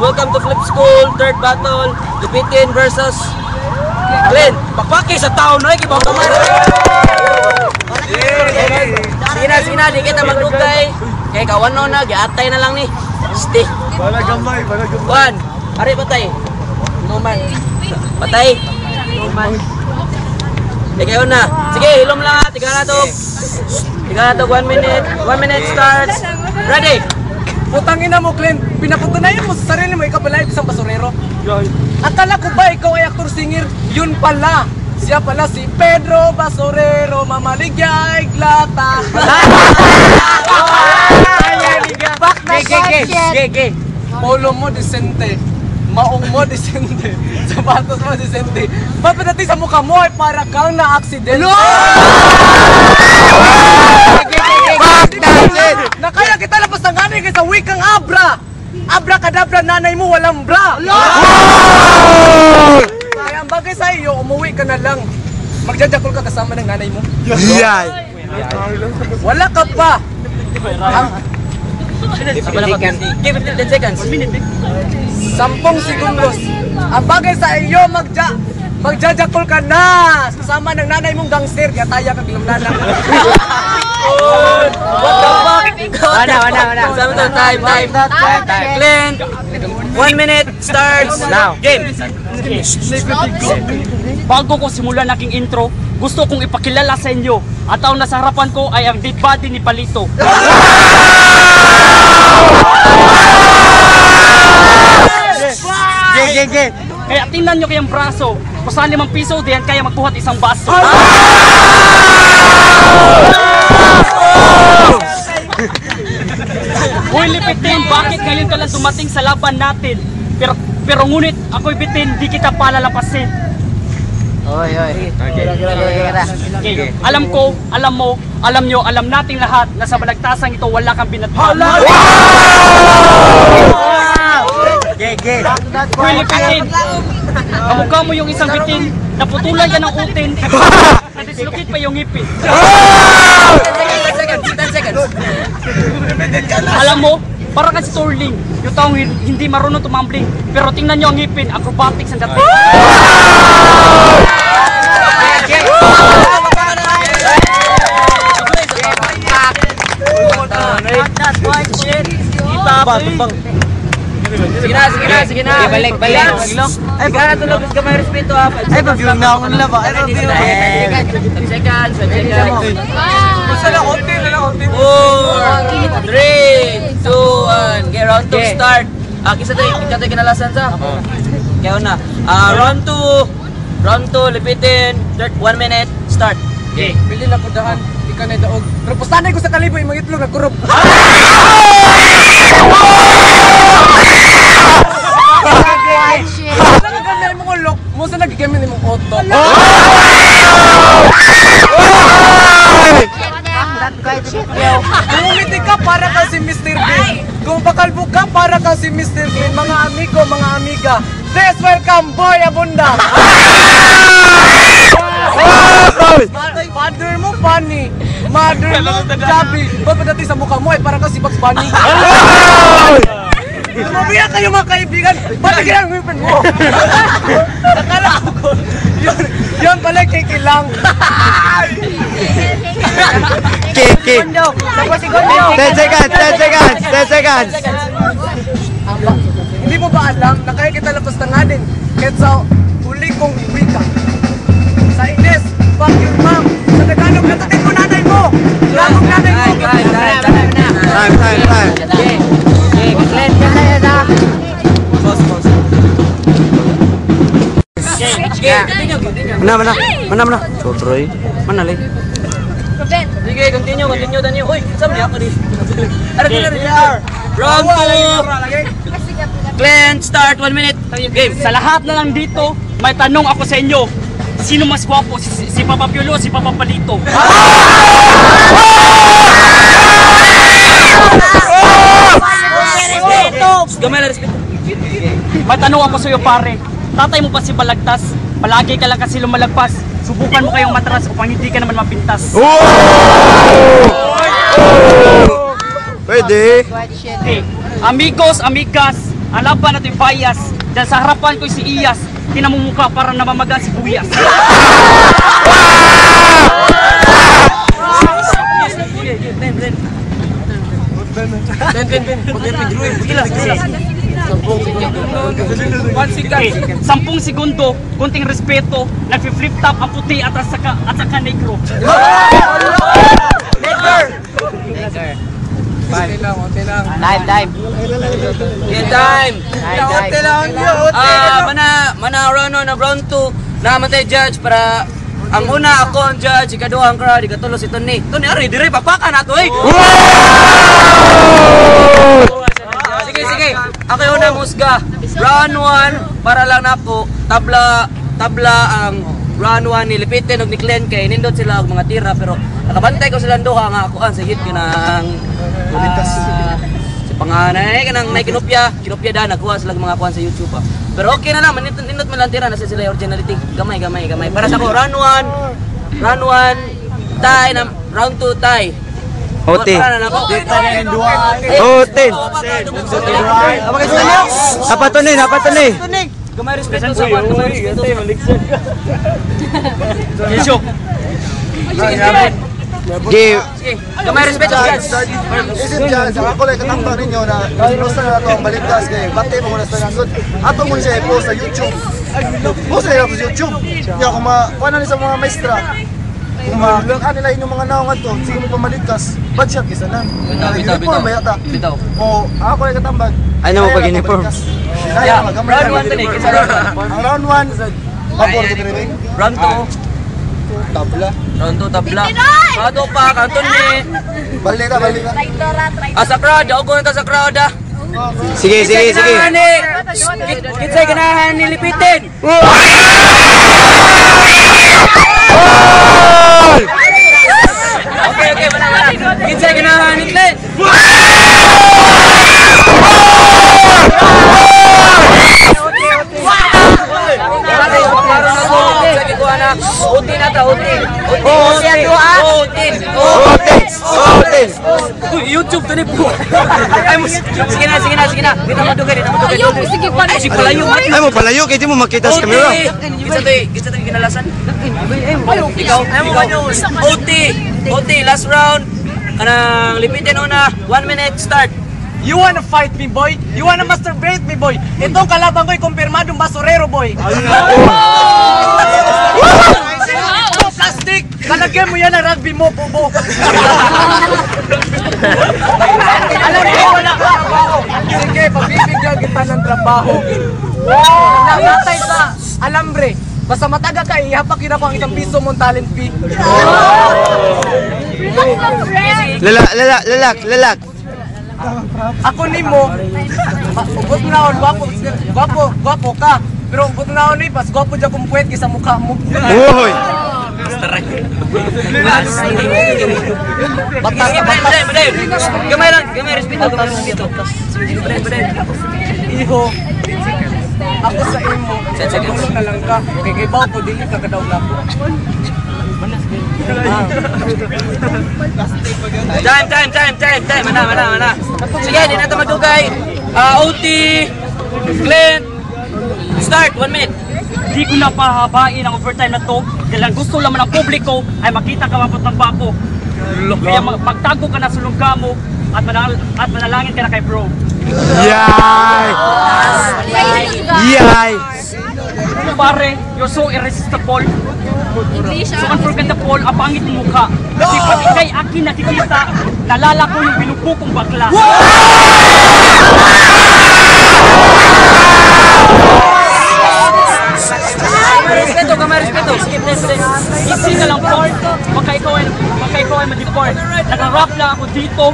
Welcome to Flip School, third battle, Lipitin versus Glenn. Bakbaki sa taon, no? Kibang kamar. Sige na, di kita magdugay. Kaya kawan no na, giatay na lang ni. Stick. Bala gamay. Juan, hari patay. Numan. Patay. Numan. Kayo na. Sige, hilom lang ha. Tiga na to. 1 minute. 1 minute starts. Ready? Putang ina mo, Glenn. Pinaputunayan mo sa sarili mo, ikaw pala isang basurero. Akala ko ba ikaw ay actor-singer? Yun pala. Siya pala si Pedro Basurero, mamaligay, glata. Gege. Polo mo disente. Maong mo disente. Sapatos mo disente. Papadati sa mukha mo ay para kang na-aksidente. Nakaya kita labas ng ganay kaysa wikang abra. Abra kadabra, nanay mo walang bra. Kaya ang bagay sa iyo, umuwi ka na lang. Magjajakol ka kasama ng nanay mo. Wala ka pa. 10 seconds. 10 segundos. Ang bagay sa iyo, magjajakol ka na kasama ng nanay mong gangster. Kaya taya kag lumnanak. What the fuck? Wala. Time. Glenn, 1 minute starts now. Game. Bago ko simulan aking intro, gusto kong ipakilala sa inyo at ang nasa harapan ko ay ang dead body ni Palito. Kaya tingnan nyo kayang braso. Kung saan 5 piso, diyan kaya magbuhat isang baso. Hoy Lipitin, bakit ngayon ka lang dumating sa laban natin? Pero ngunit ako'y bitin, di kita palalapasin. Oy. Okay. Alam ko, alam mo, alam nyo, alam nating lahat na sa balagtasang ito wala kang binatbang. Hoy Lipitin, kamukha mo yung isang bitin, naputulan ka ng utin, nadislocate pa yung ngipin. 10 seconds. Alam mo, para ka si Sterling, yung taong hindi marunong tumambling, pero tingnan nyo ang ngipin, acrobatics ang dating. Sige na. Balik. Ay, baka tulog ka may respeto ha. Ay, pag-view na ako nila ba? 10 seconds. Basta lang, konti. 4, 3, 2, 1. Okay, round 2 start. Kisa tayo kinalasan sa? Kaya na. Round 2, Lipitin. 1 minute, start. Okay. Pili na po dahan, di ka na daog. Pero pustanay ko sa kalibo, yung mga itlog nagkurob. Nagaganda yung mga lock, mo sa nagigamin yung mga auto. Kung umiti ka, para ka si Mr. Bean. Kung pakalbo ka, para ka si Mr. Bean. Mga amigo, mga amiga, please welcome Boy Abunda. Father mo funny, mother mo chubby. Pagpagdating sa mukha mo ay para ka si Bugs Bunny. Tumabiya kayo mga kaibigan, ba't kaya ang ngipin mo? Nakala ko, yun pala kikilang. Kiki. 10 seconds. Hindi mo ba alam na kaya kita labas na nga din kahit sa huli kong wika? Sa Ines, fuck your mom. Sa Tagalog, natatin mo nanay mo. Lamang nanay mo. Time. Glenn, Mana. Sotroy. Mana lagi? sige, continue, Daniel. Uy, sabi niya ako rin. Round 2. Glenn, start, 1 minute. Game. Sa lahat na lang dito, may tanong ako sa inyo. Sino mas gwapo? Si Papa Piolo o si Papa Palito? Gamay na respeto. May tanong ako sa iyo pare. Tatay mo pa si Balagtas? Palagi ka lang kasi lumalagpas. Subukan mo kayong matras upang hindi ka naman mapintas. Pwede. Okay. Amigos, amigas, ang laban natin bias. Dahil sa harapan ko si Iyas, tinamumukha para namamaga si Buyas. Okay. 10 segundo, kunting respeto, nag-flip top ang puti at saka negro. Time. Yan time. Mana round 2 namatay judge para ang una ako ang judge, ikaduha ang crowd, ikatulo si Tony. Tony, ari, dire, papakan nato eh! Sige. Ako yung una musga. Round 1, para lang nako, tabla ang round 1 nilipitin og ni Glenn kay nindot sila og mga tira pero nakabantay ko silang duha nga ako ang sigit kanang si panganay kanang nay kinopya da nagkuha sila mga kuan sa YouTube pero okay na naman nindot man lang tira na sila originality gamay para sa ko round 1 tie na round 2 tie Ote. Apa to ni? gamay respeto sa kuan gamay respeto Give. sige gamay respeto sa guys Isip dyan, sa ako lang katambang ninyo na inusta na ito ang baligtas kay bate mo muna sa nasod. Ato mo siya i-post sa YouTube. Post na sa YouTube. Kaya kung kuha sa mga maestra, kung makakaan nila inyong mga naong ato, sige mo pamaligtas, bad shot kisa lang. Uniform ba yata? bitaw O ako lang katambang. Ano mo pag uniform? yeah round 1 tani kinsa Ang round 1, pabor ko rin. round 2 Tabla. round 2 tabla ato pa kanton ni Balita. sa crowd ako na sa crowd Sige. Kinsay ganahan nilipitin. Okay, mana. Kinsay ganahan ni Glenn. Uti na ta, uti. YouTube to ni po. Sige na. Kita madugay. Ay, palayo. Ay mo palayo kay di mo makita sa camera. Kita to kinalasan. Ikaw. OT, last round. Kanang lipitin una. 1 minute start. You wanna fight me, boy? You wanna masturbate me, boy? Itong kalaban ko'y kumpirmadong basurero, boy. Plastic! Kalagyan mo yan ang rugby mo, bubo. Alam mo, wala ka trabaho. Sige, pagbibigyan kita ng trabaho. Nakatay sa alambre. Basta mataga ka, ihapak yun ako ang isang piso mong talent fee. Lalak. Ako ni mo, ubot na ako, gwapo ka. Pero ubot na ako ni, pas gwapo dyan kung puwet kisa mukha mo. Uy. Gamay respeto. Iho, ako sa imo, tulong na lang ka. Okay, kay Bao ko, dili ka kadaw lapo. Time. Mana. Sige, di na ito madugay. OT, Glenn, start, 1 minute. Di ko na pahabain ang overtime na to dahil ang gusto naman ng publiko ay makita ka mapot ng papo. Kaya magtago ka na sa lungga mo at manalangin ka na kay bro. Yay. Pare, you're so irresistible. So unforgettable, ang pangit ng mukha. Kasi pag ikay akin nakikita, nalala ko yung binuko kong bakla. Gamay respeto. Easy na lang, Ford. Baka ikaw ay ma-deport. Nag-rap lang ako dito.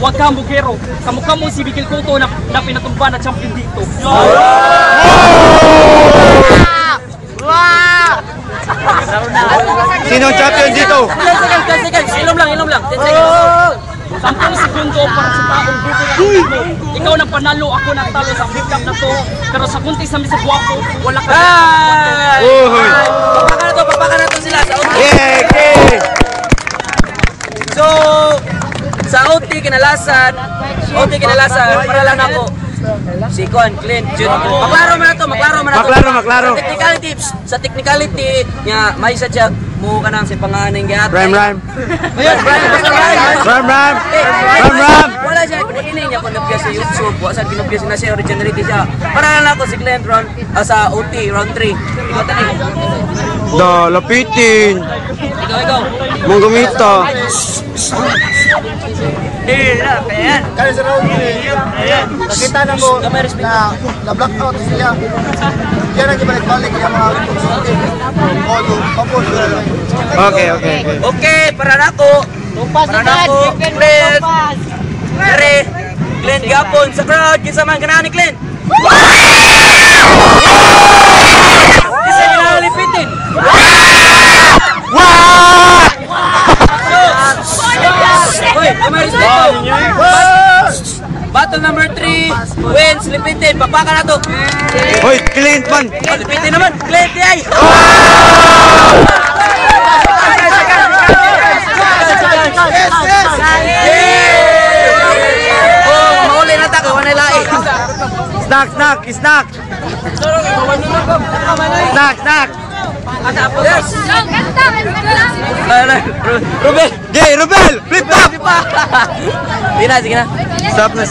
Huwag kang bugero. Kamukha mo si Bikil Cotto na pinatumba na champion dito. Sino ang champion dito? 10 seconds. Ilom lang. 10 seconds. 10 segundo para sa taong gusto. Ikaw na panalo, ako na talo sa flip cup na to. Pero sa kunti sa misa guwapo, wala ka. Uy. Papakan na to sila. Yeah. So, Sa OT kinalasan, para lang ako. Si Juan, Clint, Jun. Maklaro man na to. Maklaro. Sa technicality niya, may sa siya mo ka nang si panganing gyat. Rhyme. Wala siya kinikiling niya kung nabigyan sa YouTube. Wala siya kinabigyan na siya originality siya. Para lang ako si Clint round sa OT round 3. Ikaw tani. Lapitin. Ikaw. Mong gumita. Kaya. Kaya sa round 3, nakita na ko na blackout siya. Yan ang ibalik-balik yung mga konsulti. Okay. Okay, para na ako. Clint. Clint gapon sa crowd. Kinsa man ganahan ni Clint. Kinsa ginalipitin. Hoy, kamay respeto. Battle number 3 wins, lipitin. Papaka na to. Hoy, Clint man. Lipitin naman. Clint, yay! Oh, mauli na ta, kawan na lain. Snack. Rubel! Rubel! Flip top! Sige na. Stop na.